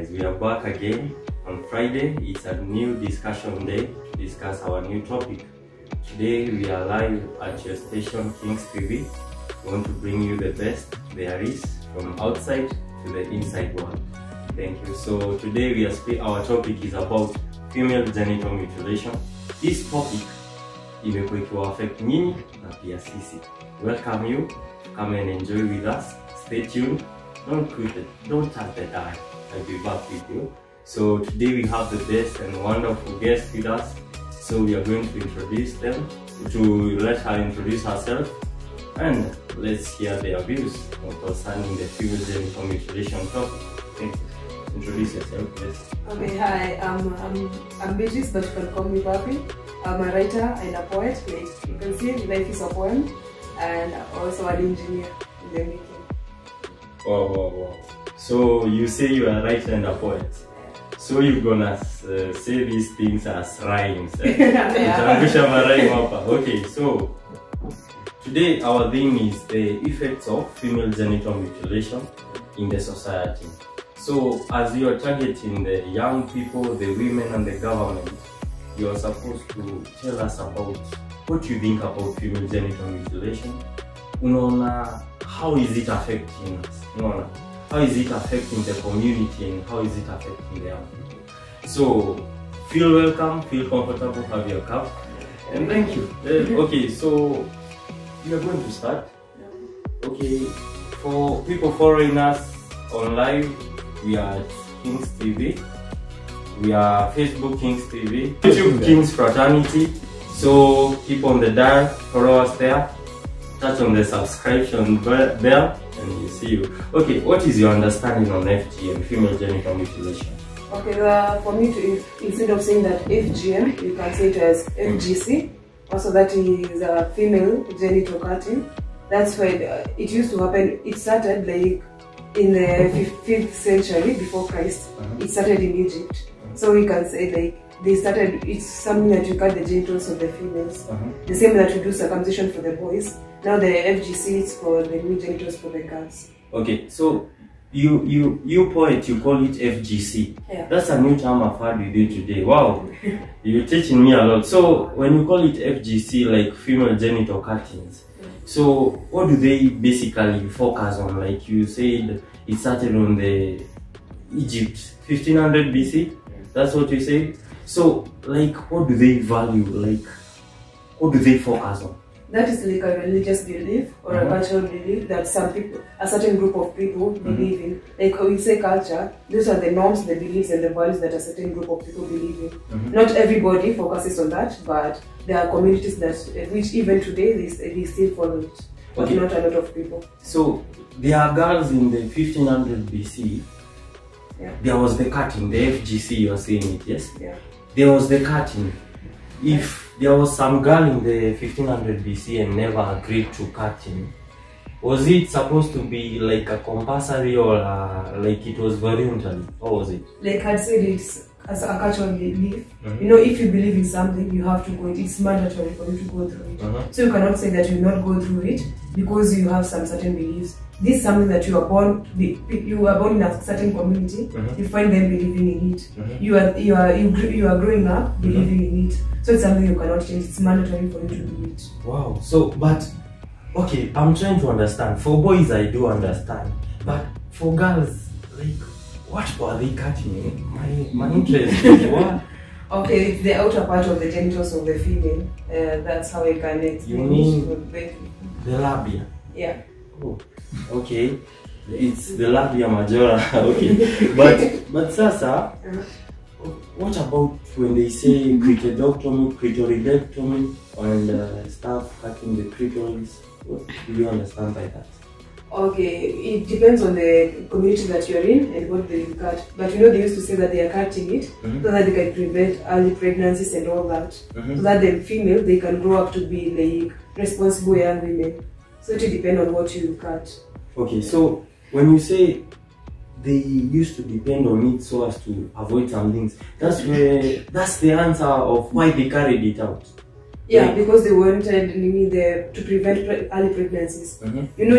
guys, we are back again on Friday. It's a new discussion day to discuss our new topic. Today we are live at your station Kings TV. We want to bring you the best there is from outside to the inside world. Thank you. So today our topic is about female genital mutilation. This topic imekuwa ikiwa-affect nyinyi na pia sisi. Welcome you to come and enjoy with us. Stay tuned. Don't quit it. Don't touch the dial. I'll be back with you. So today we have the best and wonderful guest with us. So we are going to introduce them, to let her introduce herself, and let's hear their views concerning the female genital mutilation topic. Thank you. Introduce yourself, please. Okay, hi. I'm Beatrice, but you can call me Papi. I'm a writer and a poet. Like you can see, life is a poem, and also an engineer in the making. Wow. So you say you are a writer and a poet. So you're gonna say these things as rhymes. Okay, so today our theme is the effects of female genital mutilation in the society. So as you are targeting the young people, the women and the government, you are supposed to tell us about what you think about female genital mutilation. How is it affecting us? How is it affecting the community and how is it affecting the young people? So feel welcome, feel comfortable, have your cup, and thank you. Okay, so we are going to start. Okay, for people following us on live, we are at Kings TV, we are Facebook Kings TV, YouTube Kings Fraternity. So keep on the dial, follow us there, touch on the subscription bell, and you see you. Okay, what is your understanding on FGM, female genital mutilation? Okay, for me to, instead of saying that FGM, you can say it as FGC. Also, that is a female genital cutting. That's why it used to happen. It started like in the 5th century before Christ. It started in Egypt. So we can say like it's something that you cut the genitals of the females. The same that we do circumcision for the boys. Now the FGC is for the new genitals for the girls. Okay, so you poet, you call it FGC. Yeah. That's a new term I've heard with you today. Wow, you're teaching me a lot. So when you call it FGC, like female genital cuttings, so what do they basically focus on? Like you said, it started on the Egypt, 1500 BC. That's what you said. So like, what do they value? Like, what do they focus on? That is like a religious belief or a cultural belief that some people, a certain group of people believe in. Like when we say culture, those are the norms, the beliefs and the values that a certain group of people believe in. Not everybody focuses on that, but there are communities that, which even today, they still follow it. But not a lot of people. So there are girls in the 1500 BC. Yeah. There was the cutting, the FGC, you are saying it, yes? Yeah. There was the cutting. If there was some girl in the 1500 BC and never agreed to cutting, was it supposed to be like a compulsory or like it was voluntary? What was it? Like I'd say it's as a cultural belief. You know, if you believe in something, you have to go. It's mandatory for you to go through it. So you cannot say that you will not go through it because you have some certain beliefs. This is something that you are born. You are born in a certain community. You find them believing in it. You are growing up believing in it. So it's something you cannot change. It's mandatory for you to do it. Wow. So, but okay, I'm trying to understand. For boys, I do understand, but for girls, like, what were they cutting? My interest is what? Okay, it's the outer part of the genitals of the female. That's how I can explain. You mean the labia? Yeah. Oh, okay. It's the labia majora. Okay, but Sasa, what about when they say clitoridectomy and stuff, cutting the clitoris? What do you understand by that? Okay, it depends on the community that you're in and what they cut. But you know, they used to say that they are cutting it so that they can prevent early pregnancies and all that. So that the female, they can grow up to be like responsible young women. So it depends on what you cut. Okay, so when you say they used to depend on it so as to avoid some things, that's the answer of why they carried it out. Yeah, Like, because they wanted to prevent early pregnancies. You know,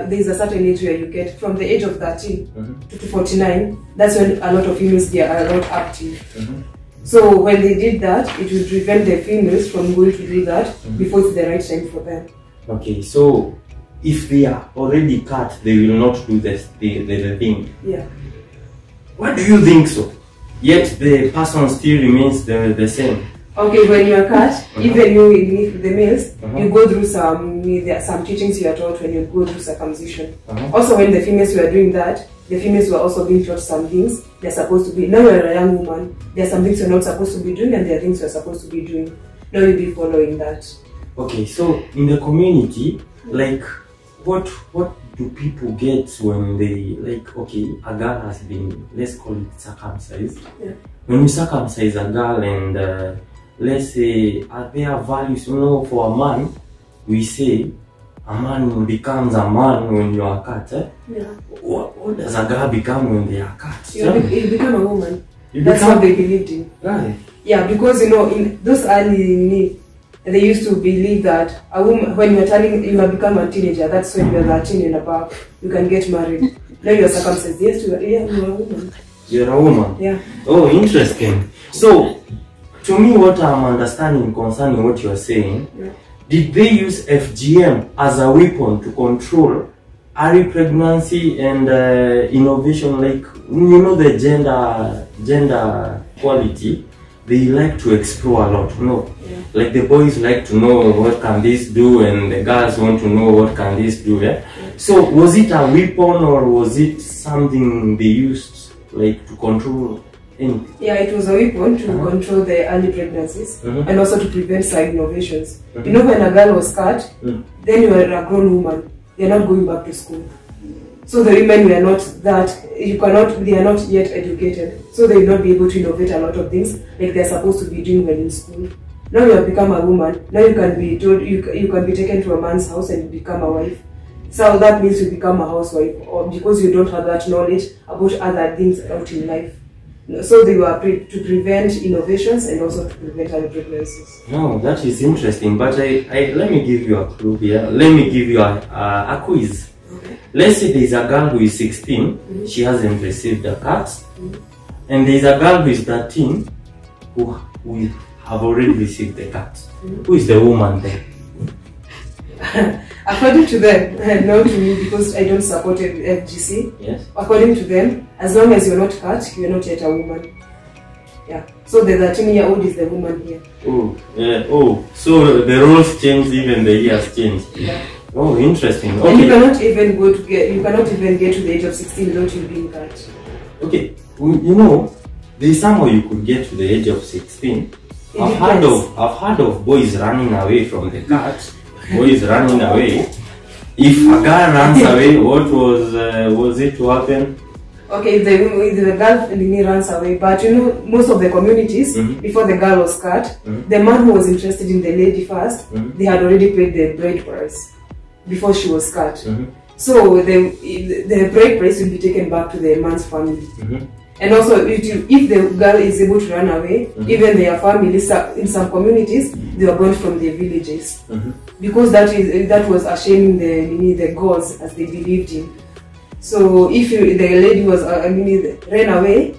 there's a certain age where you get from the age of 13 to 49. That's when a lot of females they are not active. So when they did that, it will prevent the females from going to do that before it's the right time for them. Okay, so if they are already cut, they will not do the thing. Yeah. What do you think so? Yet the person still remains the same. Okay, when you are cut, even you, the males, you go through some teachings you are taught when you go through circumcision. Also, when the females were doing that, the females were also being taught some things they're supposed to be. Now you're a young woman, there are some things you're not supposed to be doing, and there are things you're supposed to be doing. Now you'll be following that. Okay, so in the community, like, what do people get when they, like, okay, a girl has been, let's call it circumcised. Yeah. When you circumcise a girl and let's say, are there values, you know, for a man, we say a man becomes a man when you are cut. Yeah. What does a girl become when they are cut? You become a woman. That's what they believed in. Right. Yeah, because you know, in those early, they used to believe that a woman, when you are become a teenager, that's when you're 13 and above, you can get married. Now you're circumcised. Yes, you're a woman. You're a woman? Yeah. Oh, interesting. So, to me, what I'm understanding concerning what you're saying, did they use FGM as a weapon to control early pregnancy and innovation? Like, you know, the gender quality, they like to explore a lot, you know. Like the boys like to know what can this do, and the girls want to know what can this do. So was it a weapon, or was it something they used like to control anything? Yeah, it was a weapon to control the early pregnancies and also to prevent side innovations. You know, when a girl was cut, then you are a grown woman. You're not going back to school. So the women were not that, they are not yet educated. So they will not be able to innovate a lot of things like they're supposed to be doing when in school. Now you have become a woman. Now you can be told, you can be taken to a man's house and become a wife. So that means you become a housewife, or because you don't have that knowledge about other things out in life. So they were to prevent innovations and also to prevent early pregnancies. No, that is interesting. But let me give you a clue here. Let me give you a quiz. Let's say there is a girl who is 16, she hasn't received a cut, and there is a girl who is 13 who have already received the cut. Who is the woman there? According to them, not to me, because I don't support FGC. Yes. According to them, as long as you're not cut, you're not yet a woman. Yeah. So the 13-year-old is the woman here. Oh, yeah. Oh, so the roles change, even the years change. Yeah. Oh, interesting. Okay. And you cannot even get to the age of 16 without you being cut. Okay. You know, there's somewhere you could get to the age of 16. I've heard of boys running away from the cut. Boys running away. If a girl runs away, what was it to happen? Okay, if the girl runs away, but you know, most of the communities, before the girl was cut, the man who was interested in the lady first, they had already paid the bride price before she was cut. So the bride price will be taken back to the man's family. And also, if the girl is able to run away, even their families, in some communities, they were burnt from their villages. Because that was shaming the gods as they believed in. So if the lady was, ran away,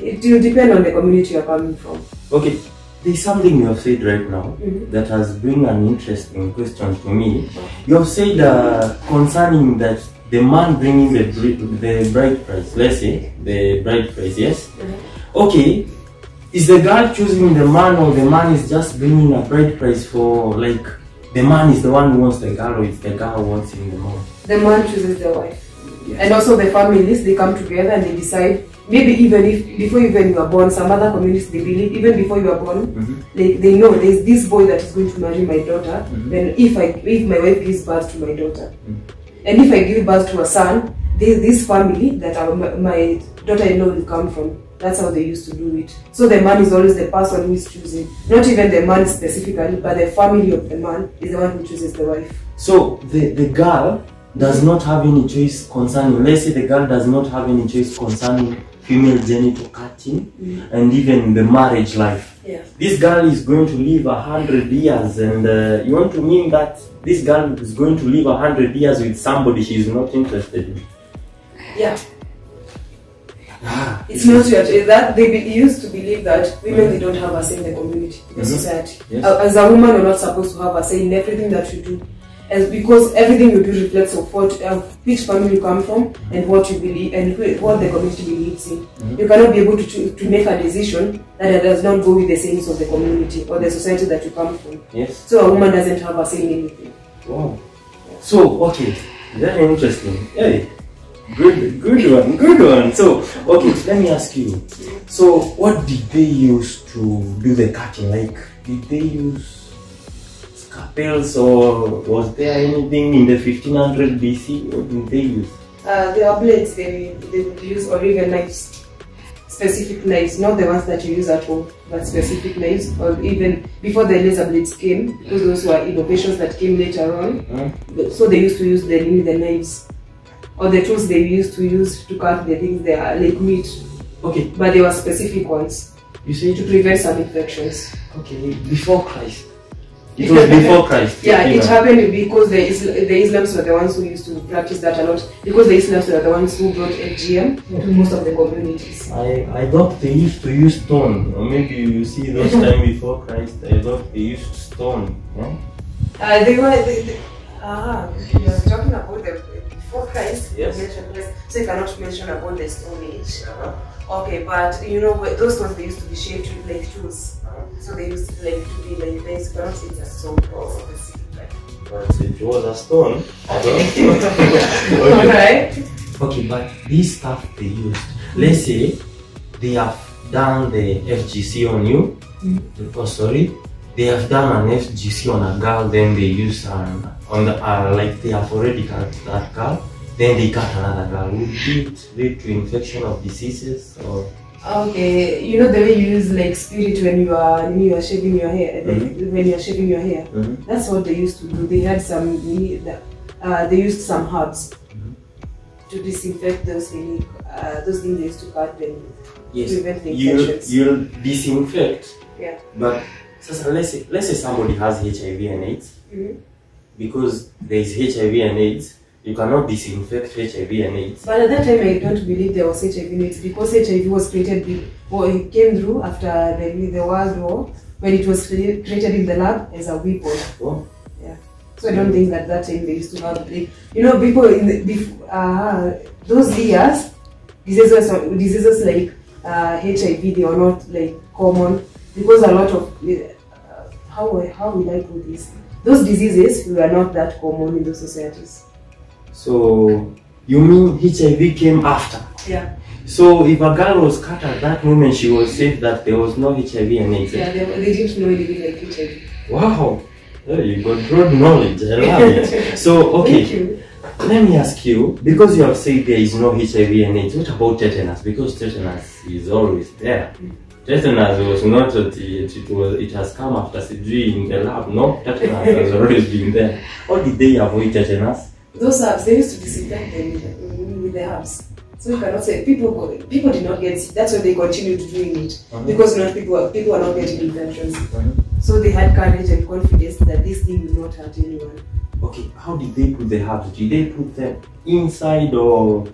it will depend on the community you're coming from. Okay, there's something you have said right now that has bring an interesting question to me. You have said concerning that the man bringing the bride price, let's say, the bride price, yes? Okay, is the girl choosing the man, or the man is just bringing a bride price for, like, the man is the one who wants the girl, or it's the girl who wants him the man? The man chooses the wife. Yes. And also the families, they come together and they decide, maybe even before you are born, some other communities, they believe, even before you are born, they know there's this boy that is going to marry my daughter, then if my wife gives birth to my daughter. And if I give birth to a son, there's this family that my daughter-in-law will come from. That's how they used to do it. So the man is always the person who is choosing. Not even the man specifically, but the family of the man is the one who chooses the wife. So the girl does not have any choice concerning, let's say the girl does not have any choice concerning female genital cutting and even the marriage life. Yeah. This girl is going to live 100 years, and you want to mean that this girl is going to live 100 years with somebody she's not interested in? Yeah. It's not that they used to believe that women they don't have a say in the community, in the society. Yes. As a woman, you're not supposed to have a say in everything that you do, as because everything you do reflects of what which family you come from and what you believe and what the community believes in. You cannot be able to choose, to make a decision that does not go with the sayings of the community or the society that you come from. Yes. So a woman doesn't have a say in anything. Wow. So okay, very interesting. Hey. Good one. So, okay, let me ask you. So, what did they use to do the cutting? Like, did they use scalpels, or was there anything in the 1500 BC? What did they use? There are blades. They would use, or even knives, specific knives, not the ones that you use at home, but specific knives, or even before the laser blades came, because those were innovations that came later on. So they used to use the knives. Or the tools they used to use to cut the things they are like meat. Okay. But they were specific ones. You say to prevent some infections. Okay, before Christ. It was before Christ. Yeah, it happened because the Islams were the ones who used to practice that a lot. Because the Islams were the ones who brought FGM to most of the communities. I thought they used to use stone. Or maybe you see those time before Christ, I thought they used stone. Yeah? You're talking about the before Christ, yes. So you cannot mention about the Stone Age. Okay, but you know those ones they used to be shaped with like tools. So they used to like to be like this. You cannot say it's a stone or but it was a stone. Okay. Alright. Okay, but this stuff they used, let's say they have done the FGC on you. Oh, sorry. They have done an FGC on a girl, then they use on the like they have already cut that girl, then they cut another girl. Would it lead to infection of diseases or? Okay, you know the way you use like spirit when you are shaving your hair, when you are shaving your hair. That's what they used to do. They had some, they used some herbs to disinfect those things they used to cut them. Yes. To prevent the infections. You'll disinfect. Yeah. But so let's say somebody has HIV and AIDS. Because there is HIV and AIDS, you cannot disinfect HIV and AIDS. But at that time, I don't believe there was HIV and AIDS because HIV was created, it came through after the World War when it was created in the lab as a weapon. Oh. Yeah. So I don't think that time they used to have, like, you know, people in those years, diseases like HIV, they were not like common because a lot of how will I put this? Those diseases were not that common in those societies. So you mean HIV came after? Yeah. So if a girl was cut at that moment, she was safe that there was no HIV and AIDS. Yeah, they didn't know anything like HIV. Wow, oh, you got broad knowledge. I love it. So okay, let me ask you, because you have said there is no HIV and AIDS, what about tetanus? Because tetanus is always there. Tetanus was not it has come after surgery in the lab. No, tetanus has always been there. How did they avoid tetanus? Those herbs, they used to disinfect them with the herbs. So you cannot say people did not get sick. That's why they continued doing it because not people are not getting infections. So they had courage and confidence that this thing will not hurt anyone. Okay, how did they put the herbs? Did they put them inside or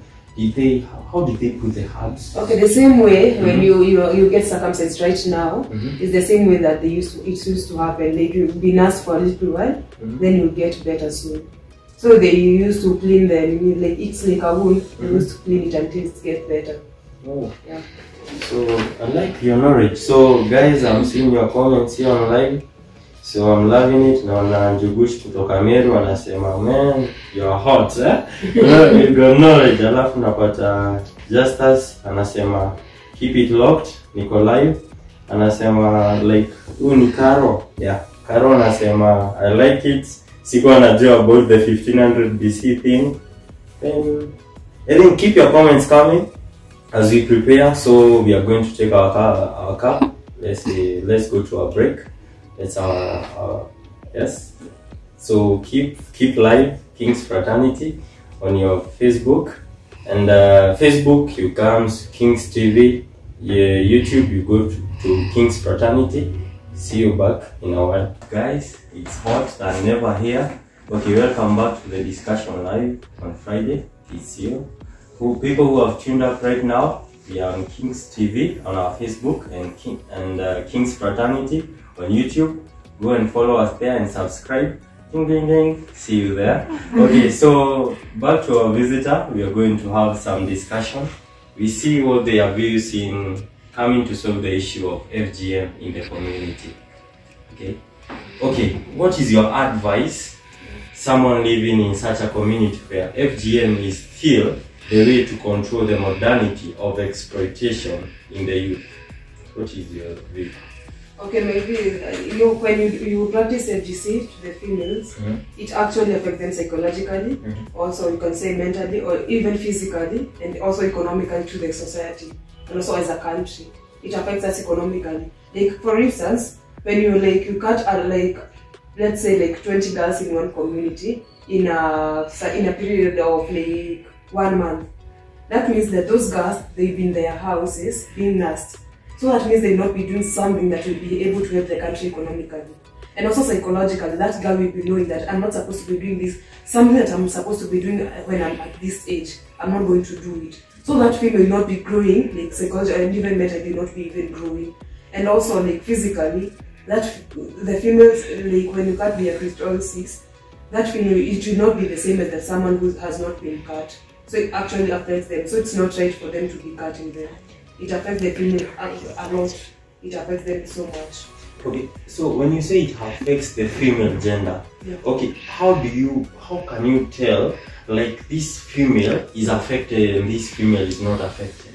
how did they put the herbs? Okay, the same way when you get circumcised right now, it's the same way that it used to happen. Like you'll be nursed for a little while, then you'll get better soon. So they used to clean them, like it's like a wound, they used to clean it until it gets better. Oh. Yeah. So I like your knowledge. So guys, I'm seeing your comments here online. So I'm loving it. Naona Njugush kutoka Meru anasema, man, you're hot, eh? You got knowledge. Alafu napata Justus anasema, keep it locked, niko live. Anasema like, ni Karo. Yeah, Karo anasema, I like it. Sikuwa najua about the 1500 BC thing. Then keep your comments coming as we prepare. So we are going to take our cup. Let's go to a break. That's our yes. So keep live King's Fraternity on your Facebook, and Facebook you comes King's TV. Yeah, YouTube you go to to King's Fraternity. See you back in our guys. It's hot than never here. Okay, welcome back to the discussion live on Friday. It's you. For people who have tuned up right now, we are on King's TV on our Facebook and King's Fraternity on YouTube. Go and follow us there and subscribe. Ding ding ding. See you there. Okay, so back to our visitor. We are going to have some discussion. We see what their views in coming to solve the issue of FGM in the community. Okay, what is your advice? Someone living in such a community where FGM is still the way to control the modernity of exploitation in the youth. What is your view? Okay, maybe when you practice FGC to the females, it actually affects them psychologically, also you can say mentally or even physically, and also economically to the society, and also as a country. It affects us economically. Like for instance, when you cut let's say 20 girls in one community in a period of 1 month, that means that those girls, they've been in their houses being nursed. So that means they'll not be doing something that will be able to help the country economically. And also psychologically, that girl will be knowing that I'm not supposed to be doing this, something that I'm supposed to be doing when I'm at this age, I'm not going to do it. So that female will not be growing, psychologically and even mentally not be even growing. And also physically, that the females, when you cut their clitoral 6, that female, it will not be the same as someone who has not been cut. So it actually affects them. So it's not right for them to be cutting them. It affects the female a lot. It affects them so much. Okay, so when you say it affects the female gender, okay, how can you tell this female is affected and this female is not affected?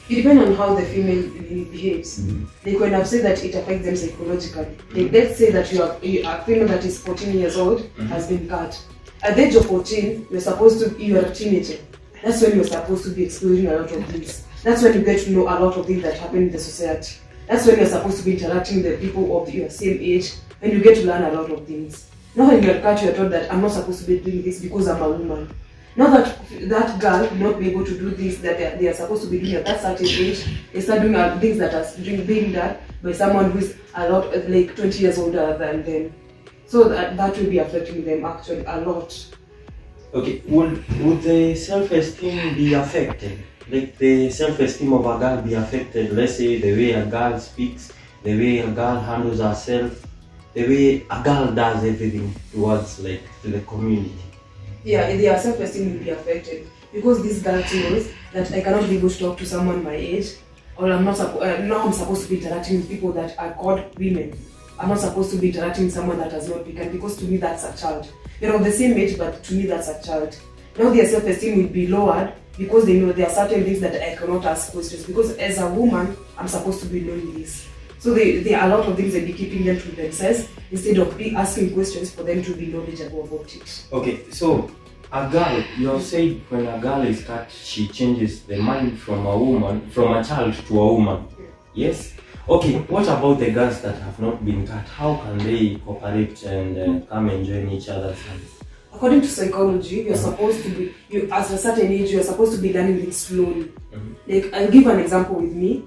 It depends on how the female behaves. When I've said that it affects them psychologically, let's say that you are a female that is 14 years old has been cut. At the age of 14, you are a teenager. That's when you're supposed to be exploring a lot of things. That's when you get to know a lot of things that happen in the society. That's when you're supposed to be interacting with the people of your same age, and you get to learn a lot of things. Now when you're cut, you're told that I'm not supposed to be doing this because I'm a woman. Now that girl will not be able to do this that they are supposed to be doing at that certain age. They start doing things that are being done by someone who is a lot 20 years older than them. So that will be affecting them actually a lot. Okay, would the self-esteem be affected? The self-esteem of a girl be affected? Let's say the way a girl speaks, the way a girl handles herself, the way a girl does everything towards to the community. Yeah, their self-esteem will be affected because this girl knows that I cannot be able to talk to someone my age, or I'm supposed to be interacting with people that are called women. I'm not supposed to be interacting with someone that has not become, because to me that's a child. They're of the same age, but to me that's a child. Now their self-esteem will be lowered because they know there are certain things that I cannot ask questions, because as a woman, I'm supposed to be knowing this. So there are a lot of things that be keeping them to themselves instead of asking questions for them to be knowledgeable about it. Okay, so a girl, you have said when a girl is cut, she changes the mind from a child to a woman. Yes? Okay, what about the girls that have not been cut? How can they cooperate and come and join each other's hands? According to psychology, you're supposed to be, at a certain age, you're supposed to be learning it slowly. I'll give an example with me.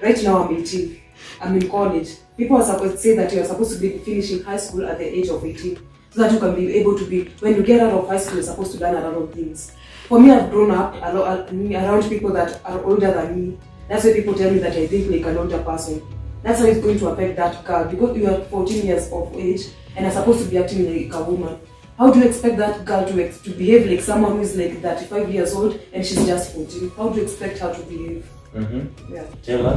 Right now I'm 18. I'm in college. People are supposed to say that you're supposed to be finishing high school at the age of 18. So that you can be able to be, when you get out of high school, you're supposed to learn a lot of things. For me, I've grown up around people that are older than me. That's why people tell me that I think like an older person. That's how it's going to affect that girl, because you are 14 years of age and are supposed to be acting like a woman. How do you expect that girl to behave like someone who is 35 years old and she's just 14? How do you expect her to behave? Yeah. Tell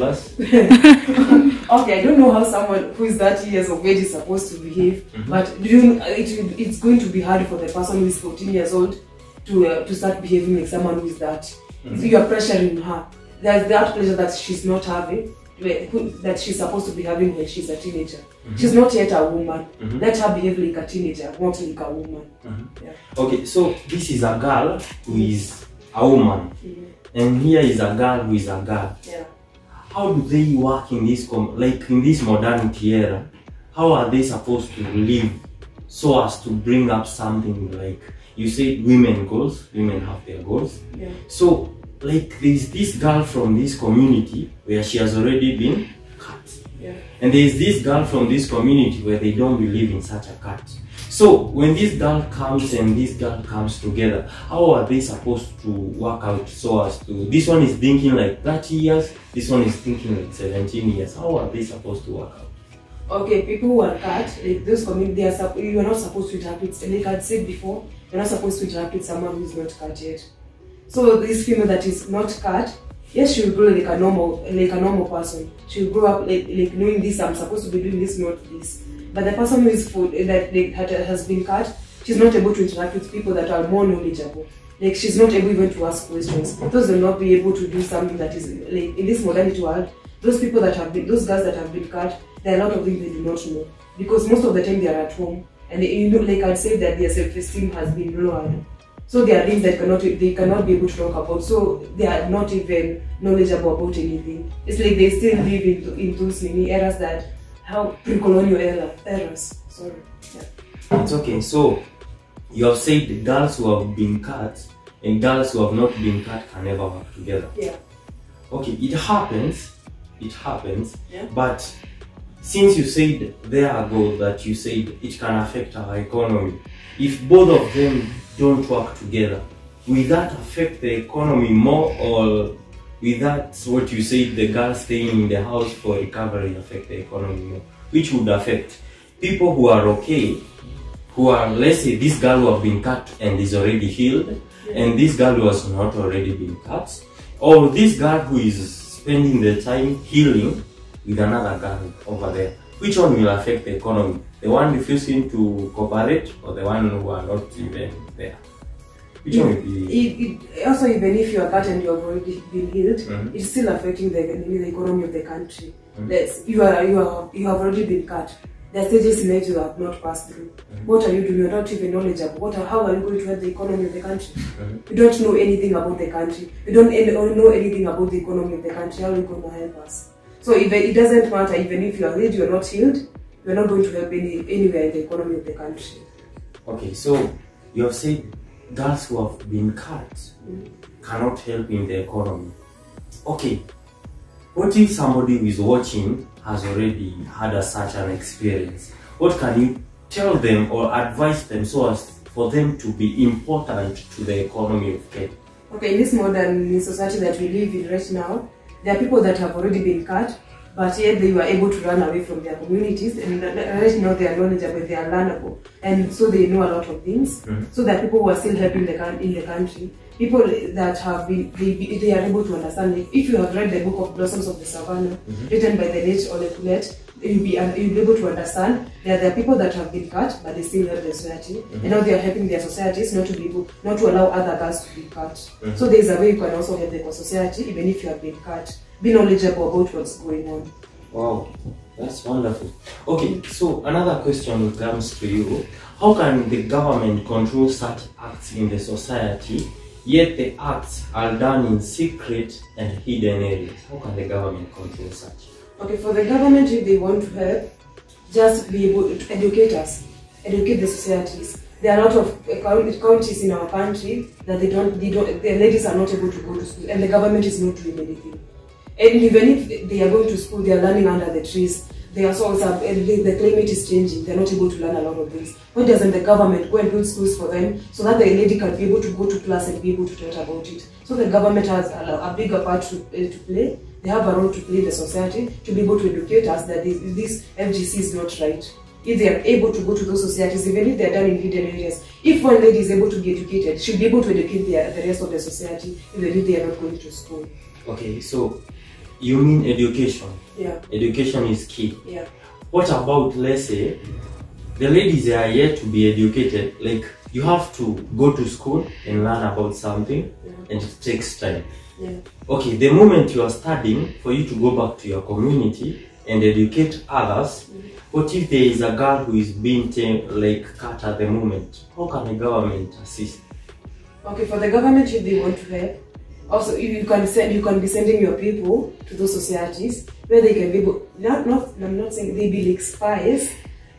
us. Okay, I don't know how someone who is 30 years of age is supposed to behave, but it's going to be hard for the person who is 14 years old to start behaving like someone who is that. So you are pressuring her. There's that pressure that she's not having, that she's supposed to be having when she's a teenager. She's not yet a woman. Let her behave like a teenager, not like a woman. Yeah. Okay, so this is a girl who is a woman, and here is a girl who is a girl. Yeah. How do they work in this in this modernity era? How are they supposed to live so as to bring up something like you say women have their goals? Yeah. So like there's this girl from this community where she has already been cut. Yeah. And there's this girl from this community where they don't believe in such a cut. So when this girl comes and this girl comes together, how are they supposed to work out so as to, this one is thinking like 30 years, this one is thinking like 17 years. How are they supposed to work out? Okay, people who are cut, like those community, you are not supposed to interact with, like I said before, you're not supposed to interact with someone who is not cut yet. So this female that is not cut, yes, she will grow like a normal person. She will grow up like knowing this, I'm supposed to be doing this, not this. But the person who is has been cut, she's not able to interact with people that are more knowledgeable. Like she's not able even to ask questions. Those will not be able to do something that is like in this modernity world. Those people that have been, those girls that have been cut, there are a lot of things they do not know because most of the time they are at home and they, like I'd say that their self-esteem has been lowered. So there are things that they cannot be able to talk about. So they are not even knowledgeable about anything. It's like they still live in those many eras that how pre-colonial eras. Sorry. Yeah. It's okay. So you have said the girls who have been cut and girls who have not been cut can never work together. Yeah. Okay, it happens. It happens. Yeah. But since you said there ago that you said it can affect our economy, if both of them don't work together, will that affect the economy more, or will that, what you said, the girl staying in the house for recovery, affect the economy more? Which would affect people who are okay, who are, let's say, this girl who have been cut and is already healed, and this girl who has not already been cut, or this girl who is spending the time healing with another girl over there? Which one will affect the economy? The one refusing to cooperate, or the one who are not even there? Which one will be? Also, even if you are cut and you have already been healed, it's still affecting the economy of the country. You have already been cut. There are stages in life you have not passed through. What are you doing? You are not even knowledgeable. How are you going to help the economy of the country? You don't know anything about the country. You don't know anything about the economy of the country. How are you going to help us? So it doesn't matter, even if you are healed, you are not healed, you are not going to help anywhere in the economy of the country. Okay, so you have said girls who have been cut cannot help in the economy. Okay, what if somebody who is watching has already had such an experience? What can you tell them or advise them so as for them to be important to the economy of Kenya? Okay, in this modern society that we live in right now, there are people that have already been cut, but yet they were able to run away from their communities, and right now they are knowledgeable, they are learnable, and so they know a lot of things. So that people who are still helping in the country, people that have been, they are able to understand. If you have read the book of Blossoms of the Savannah, written by the late Olekulete, you'll be able to understand that there are people that have been cut, but they still help the society, and now they are helping their societies not to allow other girls to be cut. So there is a way you can also help the society, even if you have been cut. Be knowledgeable about what's going on. Wow, that's wonderful. Okay, so another question comes to you. How can the government control such acts in the society, yet the acts are done in secret and hidden areas? How can the government control such? Okay, for the government, if they want to help, just be able to educate us, educate the societies. There are a lot of counties in our country that the ladies are not able to go to school, and the government is not doing anything. And even if they are going to school, they are learning under the trees. The climate is changing. They are not able to learn a lot of things. Why doesn't the government go and build schools for them so that the lady can be able to go to class and be able to talk about it? So the government has a bigger part to play. They have a role to play in the society to be able to educate us that this FGC is not right. If they are able to go to those societies, even if they are done in hidden areas, if one lady is able to be educated, she'll be able to educate the rest of the society, even if they are not going to school. Okay, so you mean education? Yeah. Education is key. Yeah. What about, let's say, the ladies are yet to be educated? Like, you have to go to school and learn about something, and it takes time. Yeah. Okay, the moment you are studying, for you to go back to your community and educate others, what if there is a girl who is being cut at the moment? How can the government assist? Okay, for the government, if they want to help, also you can be sending your people to those societies where they can be able, I'm not saying they be like spies,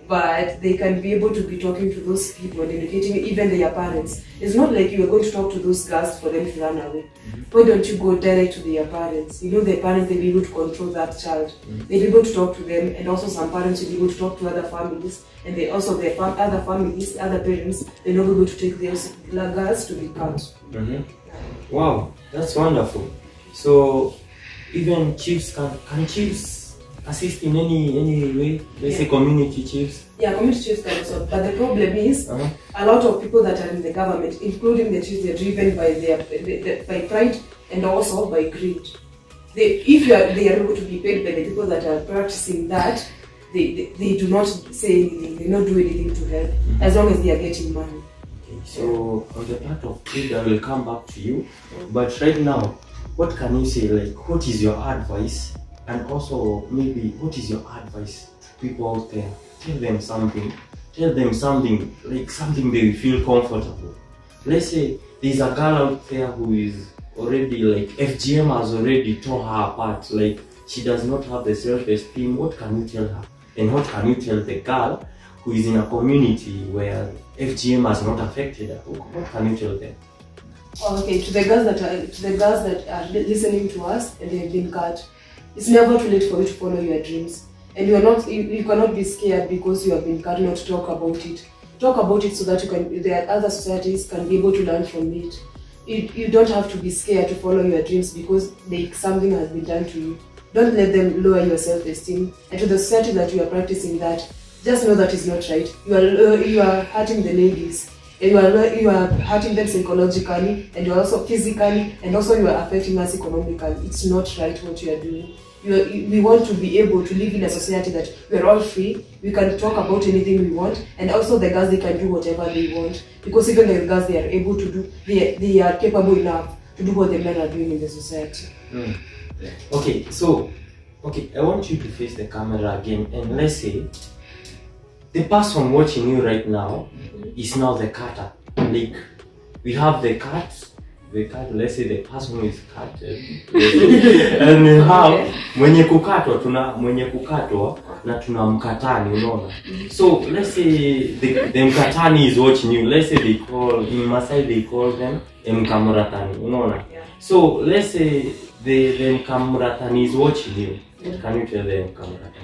but they can be able to be talking to those people and educating even their parents. It's not like you are going to talk to those girls for them to run away. Why don't you go direct to their parents? You know, their parents, they'll be able to control that child. They'll be able to talk to them, and also some parents will be able to talk to other families, and they also other families, other parents, they're not able to take those girls to be cut. Wow, that's wonderful. So even chiefs can chiefs assist in any way? Let's say community chiefs. Yeah, community chiefs can also. But the problem is, a lot of people that are in the government, including the chiefs, they're driven by by pride and also by greed. If they are able to be paid by the people that are practicing that, they do not say anything, they don't do anything to help, as long as they are getting money. Okay, so on the part of greed, I will come back to you. But right now, what can you say? Like, what is your advice? And also, maybe, what is your advice to people out there? Tell them something, like something they feel comfortable. Let's say there's a girl out there who is already, like, FGM has already torn her apart, like, she does not have the self-esteem. What can you tell her? And what can you tell the girl who is in a community where FGM has not affected her? What can you tell them? Okay, to the girls that are listening to us and they have been cut, it's never too late for you to follow your dreams, and you cannot be scared because you have been cut. Not to talk about it. Talk about it so that the other societies can be able to learn from it. You don't have to be scared to follow your dreams because something has been done to you. Don't let them lower your self-esteem. And to the society that you are practicing that, just know that is not right. You are hurting the ladies. You are hurting them psychologically, and you are also physically, and also you are affecting us economically. It's not right what you are doing. We want to be able to live in a society that we are all free. We can talk about anything we want, and also the girls, they can do whatever they want, because even the girls, they are able to do. They are capable enough to do what the men are doing in the society. Okay, so I want you to face the camera again, and let's say the person watching you right now is now the cutter. Like, we have the cut, let's say the person who is cut, and we have mwenye kukatwa na tuna mkatani, unaona. So let's say the mkatani is watching you. Let's say in Masai they call them mkamuratani, unaona. So let's say the mkamuratani is watching you. What can you tell the mkamuratani?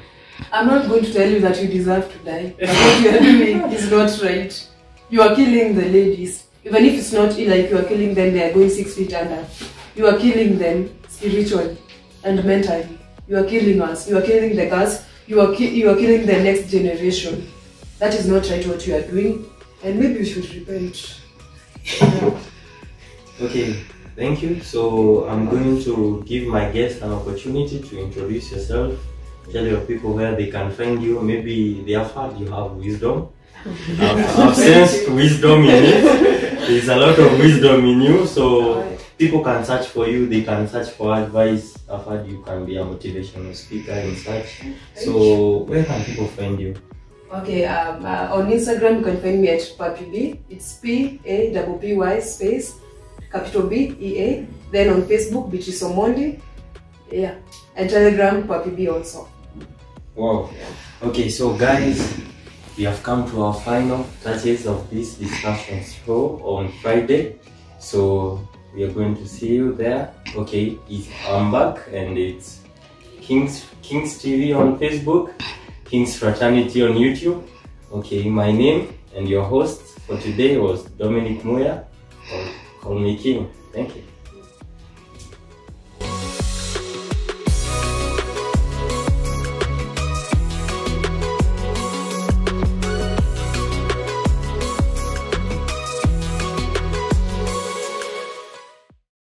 I'm not going to tell you that you deserve to die. But what you are doing is not right. You are killing the ladies. Even if it's not like you are killing them, they are going 6 feet under. You are killing them spiritually and mentally. You are killing us. You are killing the girls. You are killing the next generation. That is not right what you are doing. And maybe you should repent. Okay, thank you. So I'm going to give my guest an opportunity to introduce yourself. Tell your people where they can find you. Maybe they have heard you have wisdom. I've sensed wisdom in you. There's a lot of wisdom in you. So people can search for you. They can search for advice. I've heard you can be a motivational speaker and such. So where can people find you? Okay, on Instagram you can find me at PappyB. It's PAPPY space capital BEA. Then on Facebook, Beatrice Omondi. Yeah, and Telegram, PappyB also. Wow. Okay, so guys, we have come to our final touches of this discussion show on Friday. So we are going to see you there. Okay, I'm back, and it's King's TV on Facebook, King's Fraternity on YouTube. Okay, my name and your host for today was Dominic Muya, or call me King. Thank you.